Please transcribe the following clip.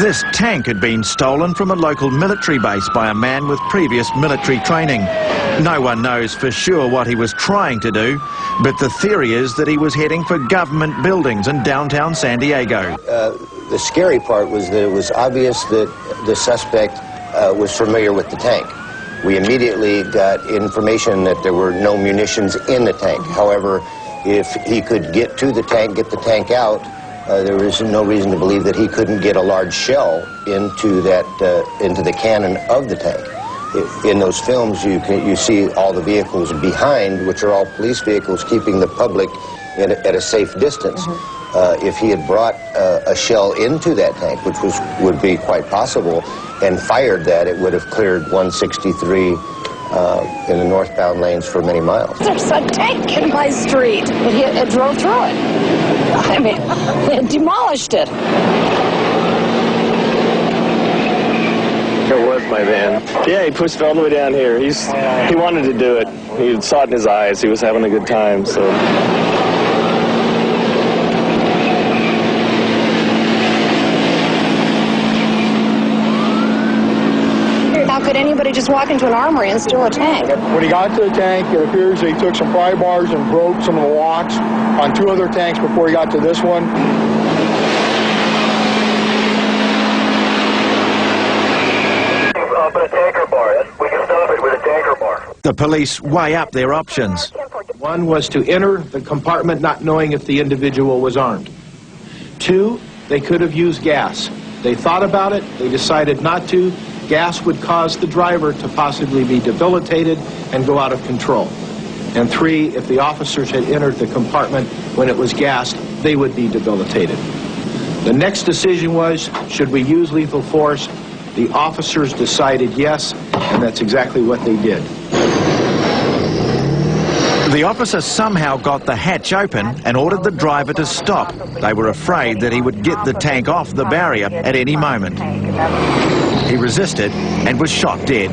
This tank had been stolen from a local military base by a man with previous military training. No one knows for sure what he was trying to do, but the theory is that he was heading for government buildings in downtown San Diego. The scary part was that it was obvious that the suspect was familiar with the tank. We immediately got information that there were no munitions in the tank. However, if he could get to the tank, get the tank out, there was no reason to believe that he couldn't get a large shell into the cannon of the tank. In those films, you see all the vehicles behind, which are all police vehicles, keeping the public at a safe distance. If he had brought a shell into that tank, which would be quite possible, and fired that, it would have cleared 163 in the northbound lanes for many miles. There's a tank in my street. It drove through it. I mean, it demolished it. It was my van. Yeah, he pushed it all the way down here. He wanted to do it. He saw it in his eyes. He was having a good time, so. How could anybody just walk into an armory and steal a tank? When he got to the tank, it appears that he took some pry bars and broke some of the locks on 2 other tanks before he got to this one. Put a tanker bar. We can stop it with a tanker bar. The police weigh up their options. One was to enter the compartment not knowing if the individual was armed. 2, they could have used gas. They thought about it, they decided not to. Gas would cause the driver to possibly be debilitated and go out of control. And 3, if the officers had entered the compartment when it was gassed, they would be debilitated. The next decision was, should we use lethal force? The officers decided yes, and that's exactly what they did. The officer somehow got the hatch open and ordered the driver to stop. They were afraid that he would get the tank off the barrier at any moment. He resisted and was shot dead.